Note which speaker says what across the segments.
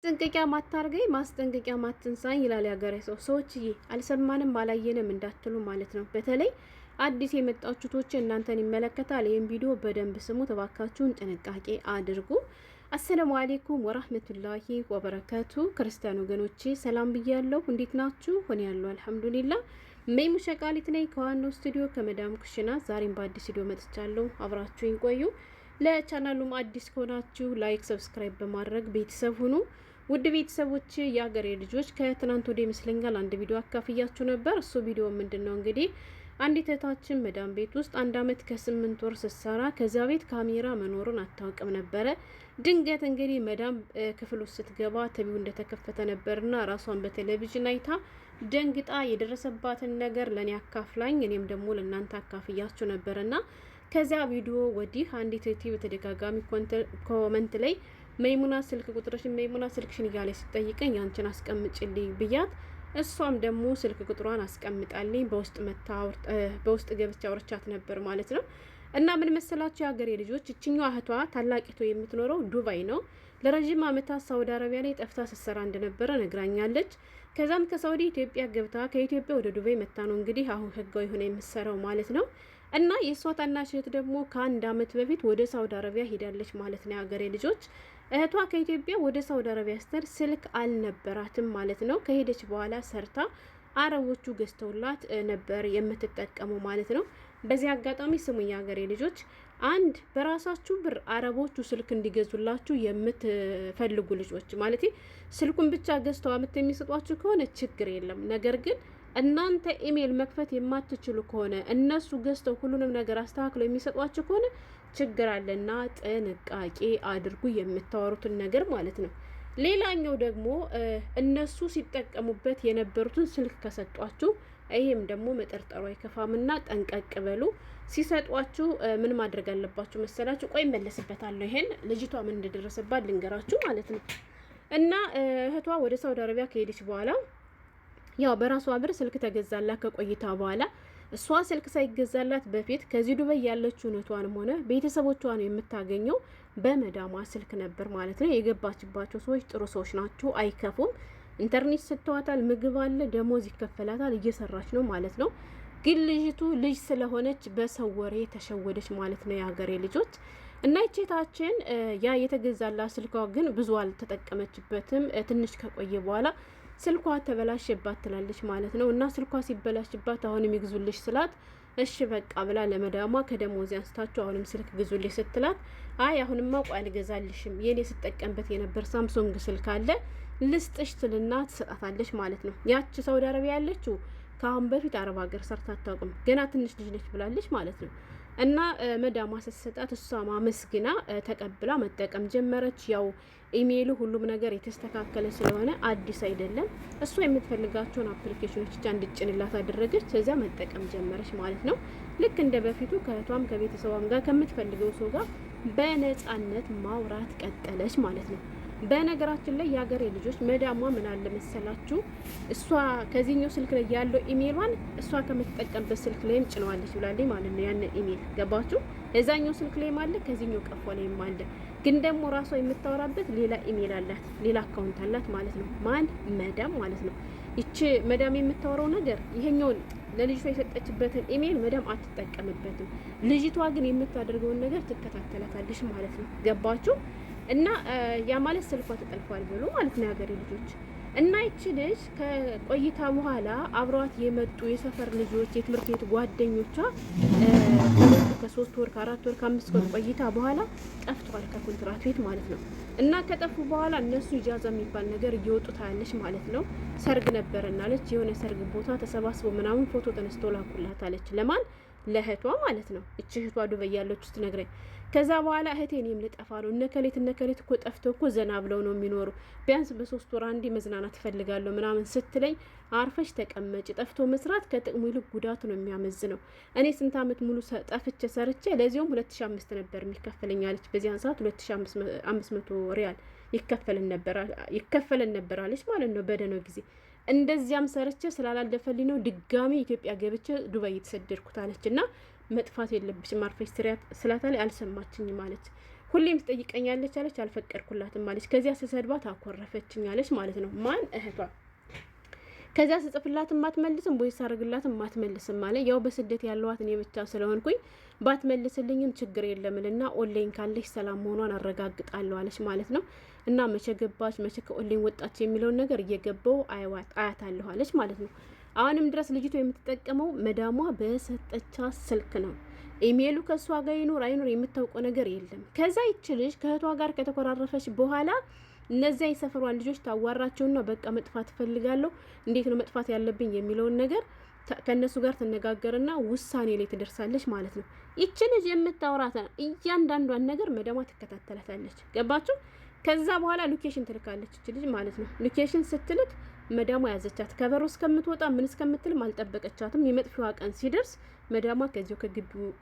Speaker 1: ማስጠንቀቂያ ማታርገኝ ማስጠንቀቂያ ማትንሳኝ ይላል ያገሬ ሰው። ሰዎችዬ አልሰማንም አላየንም እንዳትሉ ማለት ነው። በተለይ አዲስ የመጣችሁ ቶች እናንተን ይመለከታል። ይህን ቪዲዮ በደንብ ስሙ፣ ተባካችሁን ጥንቃቄ አድርጉ። አሰላሙ አሌይኩም ወራህመቱላሂ ወበረካቱ። ክርስቲያን ወገኖቼ ሰላም ብያለሁ። እንዴት ናችሁ? ሆነ ያለው አልሐምዱሊላህ። ሜሙ ሸቃሊት ነኝ ከዋናው ስቱዲዮ ከመዳም ኩሽና። ዛሬም በአዲስ ቪዲዮ መጥቻለሁ። አብራችሁኝ ቆዩ። ለቻናሉም አዲስ ከሆናችሁ ላይክ፣ ሰብስክራይብ በማድረግ ቤተሰብ ሁኑ። ውድ ቤተሰቦች የአገሬ ልጆች ከትናንት ወደ ይመስለኛል አንድ ቪዲዮ አካፍያችሁ ነበር። እሱ ቪዲዮ ምንድነው እንግዲህ አንዲት እህታችን መዳም ቤት ውስጥ 1 አመት ከ8 ወር ስትሰራ ከዚያ ቤት ካሜራ መኖሩን አታውቅም ነበረ። ድንገት እንግዲህ መዳም ክፍል ውስጥ ስትገባ ቲቪው እንደተከፈተ ነበርና ራሷን በቴሌቪዥን አይታ ደንግጣ የደረሰባትን ነገር ለኔ አካፍላኝ እኔም ደግሞ ለእናንተ አካፍያችሁ ነበርና ከዚያ ቪዲዮ ወዲህ አንዲት እህቴ በተደጋጋሚ ኮመንት ላይ መይሙና ስልክ ቁጥርሽን መይሙና ስልክሽን እያለች ስትጠይቀኝ ያንቺን አስቀምጭልኝ ብያት እሷም ደግሞ ስልክ ቁጥሯን አስቀምጣልኝ በውስጥ ገብቻ አውርቻት ነበር ማለት ነው። እና ምን መሰላችሁ የሀገሬ ልጆች፣ እችኛዋ እህቷ ታላቂቷ የምትኖረው ዱባይ ነው። ለረጅም ዓመታት ሳውዲ አረቢያ ላይ ጠፍታ ስትሰራ እንደነበረ ነግራኛለች። ከዛም ከሳውዲ ኢትዮጵያ ገብታ ከኢትዮጵያ ወደ ዱባይ መታ ነው እንግዲህ አሁን ህጋዊ ሆነ የምትሰራው ማለት ነው። እና የእሷ ታናሽ እህት ደግሞ ከ1 አመት በፊት ወደ ሳውዲ አረቢያ ሄዳለች ማለት ነው። የሀገሬ ልጆች እህቷ ከኢትዮጵያ ወደ ሳውዲ አረቢያ ስትሄድ ስልክ አልነበራትም ማለት ነው። ከሄደች በኋላ ሰርታ አረቦቹ ገዝተውላት ነበር የምትጠቀመው ማለት ነው። በዚህ አጋጣሚ ስሙኝ የሀገሬ ልጆች፣ አንድ በራሳችሁ ብር አረቦቹ ስልክ እንዲገዙላችሁ የምትፈልጉ ልጆች ማለት ስልኩን ብቻ ገዝተው አመት የሚሰጧችሁ ከሆነ ችግር የለም። ነገር ግን እናንተ ኢሜል መክፈት የማትችሉ ከሆነ እነሱ ገዝተው ሁሉንም ነገር አስተካክለው የሚሰጧችሁ ከሆነ ችግር አለና ጥንቃቄ አድርጉ፣ የምታወሩትን ነገር ማለት ነው። ሌላኛው ደግሞ እነሱ ሲጠቀሙበት የነበሩትን ስልክ ከሰጧችሁ ይሄም ደግሞ መጠርጠሩ አይከፋምና ጠንቀቅ በሉ። ሲሰጧችሁ ምን ማድረግ አለባችሁ መሰላችሁ? ቆይ መለስበታለሁ። ይሄን ልጅቷ ምን እንደደረሰባት ልንገራችሁ ማለት ነው። እና እህቷ ወደ ሳውዲ አረቢያ ከሄደች በኋላ ያው በራሷ ብር ስልክ ተገዛላት። ከቆይታ በኋላ እሷ ስልክ ሳይገዛላት በፊት ከዚህ ዱባይ ያለችው እህቷንም ሆነ ቤተሰቦቿን የምታገኘው በመዳሟ ስልክ ነበር ማለት ነው። የገባችባቸው ሰዎች ጥሩ ሰዎች ናቸው፣ አይከፉም። ኢንተርኔት ሰጥተዋታል፣ ምግብ አለ፣ ደሞዝ ይከፈላታል፣ እየሰራች ነው ማለት ነው። ግን ልጅቱ ልጅ ስለሆነች በሰው ወሬ ተሸወደች ማለት ነው የሀገሬ ልጆች። እና ይቼታችን ያ የተገዛላት ስልኳ ግን ብዙ አልተጠቀመችበትም። ትንሽ ከቆየ በኋላ ስልኳ ተበላሽባት ትላለች ማለት ነው። እና ስልኳ ሲበላሽባት አሁንም ይግዙልሽ ስላት እሺ በቃ ብላ ለመዳሟ ከደሞዝ አንስታችሁ አሁንም ስልክ ግዙልሽ ስትላት አይ አሁንማ ቆይ አልገዛልሽም የኔ ስጠቀምበት የነበር ሳምሶንግ ስልክ አለ ልስጥሽ ትልና ትሰጣታለች ማለት ነው። ያቺ ሳውዲ አረቢያ ያለችው ከአሁን በፊት አረብ ሀገር ሰርታ አታውቅም፣ ገና ትንሽ ልጅ ነች ብላለች ማለት ነው። እና መዳሟ ስትሰጣት እሷ ማመስግና ተቀብላ መጠቀም ጀመረች። ያው ኢሜይሉ ሁሉም ነገር የተስተካከለ ስለሆነ አዲስ አይደለም። እሷ የምትፈልጋቸውን አፕሊኬሽኖች ብቻ እንድጭንላት አደረገች። ከዚያ መጠቀም ጀመረች ማለት ነው። ልክ እንደ በፊቱ ከእህቷም ከቤተሰቧም ጋር ከምትፈልገው ሰው ጋር በነፃነት ማውራት ቀጠለች ማለት ነው። በነገራችን ላይ የሀገሬ ልጆች መዳሟ ምን አለ መሰላችሁ፣ እሷ ከዚህኛው ስልክ ላይ ያለው ኢሜይሏን እሷ ከምትጠቀምበት ስልክ ላይም ጭነዋለች ብላለች ማለት ነው። ያን ኢሜይል ገባችሁ? እዛኛው ስልክ ላይም አለ፣ ከዚህኛው ቀፎ ላይም አለ። ግን ደግሞ ራሷ የምታወራበት ሌላ ኢሜይል አላት፣ ሌላ አካውንት አላት ማለት ነው። ማን? መዳም ማለት ነው። ይቺ መዳም የምታወራው ነገር ይሄኛውን ለልጅቷ የሰጠችበትን ኢሜይል መዳም አትጠቀምበትም። ልጅቷ ግን የምታደርገውን ነገር ትከታተላታለች ማለት ነው። ገባችሁ? እና ያ ማለት ስልኳ ተጠልፏል ብሎ ማለት ነው የሀገሬ ልጆች። እና ይቺ ልጅ ከቆይታ በኋላ አብሯት የመጡ የሰፈር ልጆች የትምህርት ቤት ጓደኞቿ ከ3 ወር ከ4 ወር ከ5 ወር ቆይታ በኋላ ጠፍቷል ከኮንትራት ቤት ማለት ነው። እና ከጠፉ በኋላ እነሱ ኢጃዛ የሚባል ነገር እየወጡ ታያለች ማለት ነው። ሰርግ ነበርና አለች የሆነ ሰርግ ቦታ ተሰባስቦ ምናምን ፎቶ ተነስቶ ላኩላት አለች። ለማን? ለእህቷ ማለት ነው። እቺ እህቷ ዱባይ ያለች ውስጥ ነግረኝ። ከዛ በኋላ እህቴ እኔም ልጠፋ ነው እነከሌት እኮ ጠፍተው እኮ ዘና ብለው ነው የሚኖሩ፣ ቢያንስ በ3 ወር አንዴ መዝናናት ፈልጋለሁ ምናምን ስትለኝ አርፈሽ ተቀመጭ፣ ጠፍቶ መስራት ከጥቅሙ ይልቅ ጉዳቱ ነው የሚያመዝነው። እኔ ስንት አመት ሙሉ ጠፍቼ ሰርቼ ለዚያውም 2005 ነበር የሚከፈለኝ አለች። በዚያን ሰዓት 2500 ሪያል ይከፈለን ነበር አለች ማለት ነው በደህናው ጊዜ። እንደዚያም ሰርቼ ስላላለፈልኝ ነው ድጋሚ ኢትዮጵያ ገብቼ ዱባይ የተሰደድኩት አለች። እና መጥፋት የለብሽም አርፈሽ ስሪያት ስላታለች። አልሰማችኝም አለች። ሁሌም ትጠይቀኛለች አለች። አልፈቀድኩላትም አለች። ከዚያ ስሰድባት አኮረፈችኝ አለች ማለት ነው። ማን እህቷ። ከዚያ ስጽፍላትም ማትመልስም፣ ቦይስ አድርግላትም ማትመልስም አለ። ያው በስደት ያለዋት እኔ ብቻ ስለሆንኩኝ ባትመልስልኝም ችግር የለምልና ኦንላይን ካለች ሰላም መሆኗን አረጋግጣለሁ አለች ማለት ነው። እና መቼ ገባች መቼ ከኦንላይን ወጣች የሚለውን ነገር እየገባው አያታለሁ አለች ማለት ነው። አሁንም ድረስ ልጅቷ የምትጠቀመው መዳሟ በሰጠቻ ስልክ ነው። ኢሜሉ ከሷ ጋር ይኖር አይኖር የምታውቀው ነገር የለም። ከዛ ይች ልጅ ከእህቷ ጋር ከተኮራረፈች በኋላ እነዚያ የሰፈሯን ልጆች ታዋራቸውና በቃ መጥፋት እፈልጋለሁ፣ እንዴት ነው መጥፋት ያለብኝ የሚለውን ነገር ከነሱ ጋር ትነጋገርና ውሳኔ ላይ ትደርሳለች ማለት ነው። ይች ልጅ የምታወራት እያንዳንዷን ነገር መዳሟ ትከታተላታለች። ገባችሁ? ከዛ በኋላ ሎኬሽን ትልካለች ይች ልጅ ማለት ነው። ሎኬሽን ስትልክ መዳሟ ያዘቻት። ከበሮ እስከምትወጣ ምን እስከምትልም አልጠበቀቻትም። የመጥፊዋ ቀን ሲደርስ መዳሟ ከዚሁ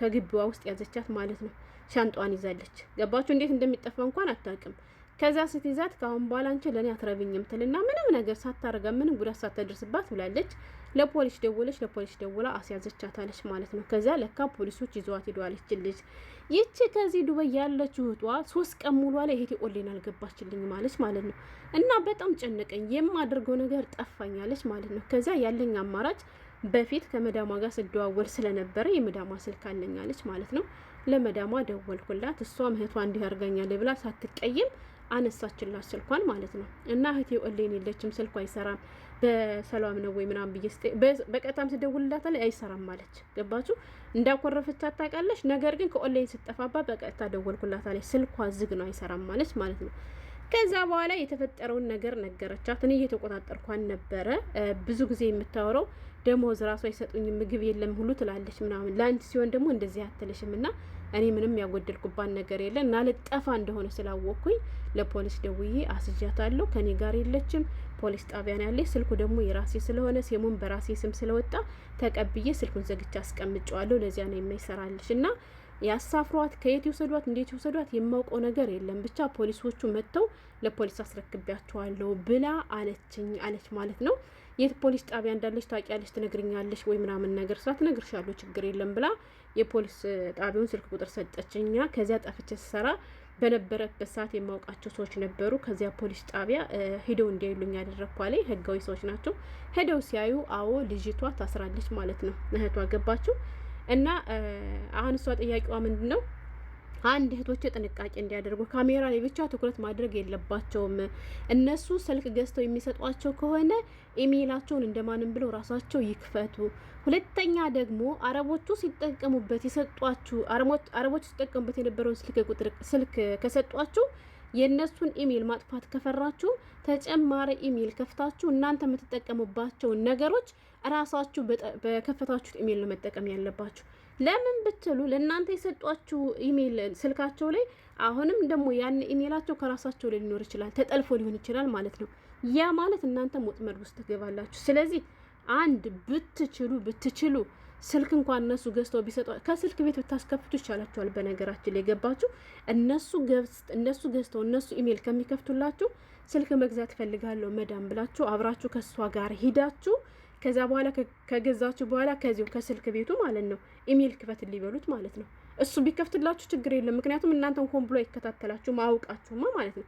Speaker 1: ከግቢዋ ውስጥ ያዘቻት ማለት ነው። ሻንጧን ይዛለች። ገባችሁ? እንዴት እንደሚጠፋ እንኳን አታውቅም። ከዛ ስትይዛት ከአሁን በኋላ አንቺ ለእኔ አትረብኝም ትልና ምንም ነገር ሳታረጋ ምንም ጉዳት ሳታደርስባት ብላለች። ለፖሊስ ደውለች፣ ለፖሊስ ደውላ አስያዘቻታለች ማለት ነው። ከዛ ለካ ፖሊሶች ይዘዋት ሄደዋለች ልጅ። ይቺ ከዚህ ዱባይ ያለችው እህቷ 3 ቀን ሙሉ ላይ እህቴ ኦንላይን አልገባችልኝ ማለች ማለት ነው። እና በጣም ጨነቀኝ፣ የማደርገው ነገር ጠፋኛለች ማለት ነው። ከዛ ያለኝ አማራጭ በፊት ከመዳሟ ጋር ስደዋወል ስለነበረ የመዳሟ ስልክ አለኛለች ማለት ነው። ለመዳሟ ደወልኩላት። እሷም እህቷ እንዲህ አርጋኛለች ብላ ሳትቀይም አነሳችላት ስልኳን ማለት ነው። እና እህቴ ኦንላይን የለችም፣ ስልኳ አይሰራም፣ በሰላም ነው ወይ ምናምን ብዬ በቀጣም ስደውልላት ላይ አይሰራም ማለች። ገባችሁ? እንዳኮረፈች ታውቃለች። ነገር ግን ከኦንላይን ስጠፋባት በቀጥታ ደወልኩላት አለች። ስልኳ ዝግ ነው አይሰራም ማለች ማለት ነው። ከዛ በኋላ የተፈጠረውን ነገር ነገረቻት። እኔ እየተቆጣጠርኳን ነበረ። ብዙ ጊዜ የምታወራው ደሞዝ ራሱ አይሰጡኝም፣ ምግብ የለም ሁሉ ትላለች ምናምን። ለአንቺ ሲሆን ደግሞ እንደዚህ አትልሽም እና እኔ ምንም ያጎደልኩባት ነገር የለ እና ልጠፋ እንደሆነ ስላወቅኩኝ ለፖሊስ ደውዬ አስጃታለሁ። ከኔ ጋር የለችም፣ ፖሊስ ጣቢያ ነው ያለች። ስልኩ ደግሞ የራሴ ስለሆነ ሲሙን በራሴ ስም ስለወጣ ተቀብዬ ስልኩን ዘግቼ አስቀምጨዋለሁ። ለዚያ ነው የማይሰራልሽ እና ያሳፍሯት፣ ከየት ይውሰዷት፣ እንዴት ይውሰዷት የማውቀው ነገር የለም። ብቻ ፖሊሶቹ መጥተው ለፖሊስ አስረክቢያቸዋለሁ ብላ አለች ማለት ነው። የት ፖሊስ ጣቢያ እንዳለች ታውቂያለሽ፣ ትነግርኛለሽ ወይ ምናምን ነገር ሳትነግርሻለሁ ችግር የለም ብላ የፖሊስ ጣቢያውን ስልክ ቁጥር ሰጠችኛ። ከዚያ ጠፍቼ ስሰራ በነበረበት ሰዓት የማውቃቸው ሰዎች ነበሩ። ከዚያ ፖሊስ ጣቢያ ሄደው እንዲያዩልኝ ያደረግኳ ላይ ህጋዊ ሰዎች ናቸው። ሄደው ሲያዩ አዎ ልጅቷ ታስራለች ማለት ነው። እህቷ ገባችሁ። እና አሁን እሷ ጥያቄዋ ምንድን ነው? አንድ እህቶች ጥንቃቄ እንዲያደርጉ ካሜራ ላይ ብቻ ትኩረት ማድረግ የለባቸውም። እነሱ ስልክ ገዝተው የሚሰጧቸው ከሆነ ኢሜይላቸውን እንደማንም ብለው ራሳቸው ይክፈቱ። ሁለተኛ ደግሞ አረቦቹ ሲጠቀሙበት የሰጧችሁ አረቦቹ ሲጠቀሙበት የነበረውን ስልክ ከሰጧችሁ የእነሱን ኢሜይል ማጥፋት ከፈራችሁ ተጨማሪ ኢሜይል ከፍታችሁ እናንተ የምትጠቀሙባቸውን ነገሮች ራሳችሁ በከፈታችሁት ኢሜይል ነው መጠቀም ያለባችሁ። ለምን ብትሉ ለእናንተ የሰጧችሁ ኢሜይል ስልካቸው ላይ አሁንም ደግሞ ያን ኢሜይላቸው ከራሳቸው ላይ ሊኖር ይችላል፣ ተጠልፎ ሊሆን ይችላል ማለት ነው። ያ ማለት እናንተ ወጥመድ ውስጥ ትገባላችሁ። ስለዚህ አንድ ብትችሉ ስልክ እንኳን እነሱ ገዝተው ቢሰጡ ከስልክ ቤት ብታስከፍቱ ይቻላችኋል። በነገራችን ላይ ገባችሁ? እነሱ ገዝተው እነሱ ኢሜይል ከሚከፍቱላችሁ ስልክ መግዛት ፈልጋለሁ መዳም ብላችሁ አብራችሁ ከሷ ጋር ሂዳችሁ ከዛ በኋላ ከገዛችሁ በኋላ ከዚሁ ከስልክ ቤቱ ማለት ነው ኢሜይል ክፈት ሊበሉት ማለት ነው። እሱ ቢከፍትላችሁ ችግር የለም፣ ምክንያቱም እናንተን ሆን ብሎ ይከታተላችሁ ማውቃችሁማ ማለት ነው።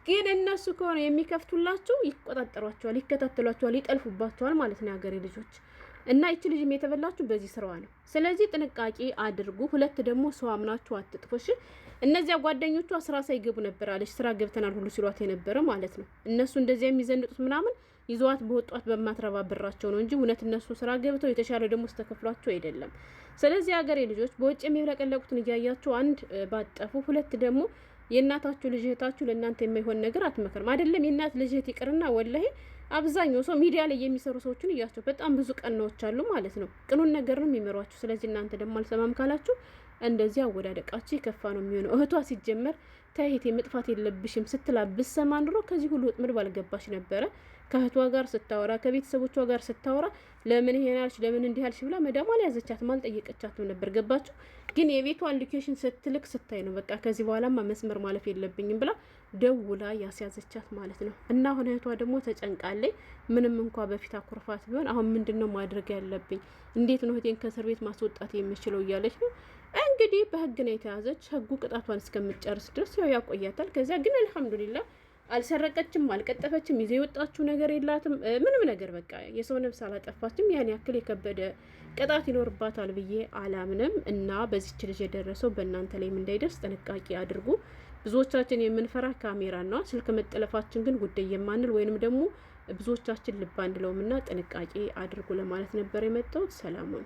Speaker 1: ግን እነሱ ከሆነ የሚከፍቱላችሁ ይቆጣጠሯቸዋል፣ ይከታተሏቸዋል፣ ይጠልፉባቸዋል ማለት ነው የሀገሬ ልጆች። እና ይቺ ልጅም የተበላችሁ በዚህ ስራዋ ነው። ስለዚህ ጥንቃቄ አድርጉ። ሁለት ደግሞ ሰው አምናችሁ አትጥፉሽ። እነዚያ ጓደኞቿ ስራ ሳይገቡ ነበር አለች፣ ስራ ገብተናል ሁሉ ሲሏት የነበረ ማለት ነው። እነሱ እንደዚያ የሚዘንጡት ምናምን ይዘዋት በወጧት በማትረባ ብራቸው ነው እንጂ እውነት እነሱ ስራ ገብተው የተሻለ ደግሞ ስተከፍሏቸው አይደለም። ስለዚህ ሀገሬ ልጆች በውጭ የሚብለቀለቁትን እያያችሁ አንድ ባጠፉ፣ ሁለት ደግሞ የእናታችሁ ልጅ እህታችሁ ለእናንተ የማይሆን ነገር አትመክርም። አይደለም የእናት ልጅ እህት ይቅርና ወላሂ አብዛኛው ሰው ሚዲያ ላይ የሚሰሩ ሰዎችን እያቸው በጣም ብዙ ቀናዎች አሉ ማለት ነው። ቅኑን ነገር ነው የሚመሯችሁ። ስለዚህ እናንተ ደግሞ አልሰማም ካላችሁ እንደዚህ አወዳደቃችሁ የከፋ ነው የሚሆነው። እህቷ ሲጀመር ተይሄት መጥፋት የለብሽም ስትላ ብሰማ ኑሮ ከዚህ ሁሉ ወጥመድ ባልገባሽ ነበረ። ከእህቷ ጋር ስታወራ ከቤተሰቦቿ ጋር ስታወራ ለምን ይሄን አልሽ ለምን እንዲህ አልሽ ብላ መዳሟ አልያዘቻትም አልጠየቀቻትም ነበር። ገባችሁ? ግን የቤቷን ሎኬሽን ስትልክ ስታይ ነው በቃ ከዚህ በኋላማ መስመር ማለፍ የለብኝም ብላ ደውላ ያስያዘቻት ማለት ነው። እና አሁን እህቷ ደግሞ ተጨንቃለች። ምንም እንኳ በፊት አኩርፋት ቢሆን አሁን ምንድነው ማድረግ ያለብኝ? እንዴት ነው እህቴን ከእስር ቤት ማስወጣት የምችለው እያለች ነው። እንግዲህ በህግ ነው የተያዘች። ህጉ ቅጣቷን እስከምትጨርስ ድረስ ያው ያቆያታል። ከዚያ ግን አልሐምዱሊላህ አልሰረቀችም፣ አልቀጠፈችም፣ ይዘው የወጣችው ነገር የላትም ምንም ነገር በቃ የሰው ነፍስ አላጠፋችም። ያን ያክል የከበደ ቅጣት ይኖርባታል ብዬ አላምንም። እና በዚች ልጅ የደረሰው በእናንተ ላይም እንዳይደርስ ጥንቃቄ አድርጉ። ብዙዎቻችን የምንፈራ ካሜራ ነው፣ ስልክ መጠለፋችን ግን ጉዳይ የማንል ወይንም ደግሞ ብዙዎቻችን ልብ አንለውም እና ጥንቃቄ አድርጉ ለማለት ነበር የመጣሁት። ሰላም ነው።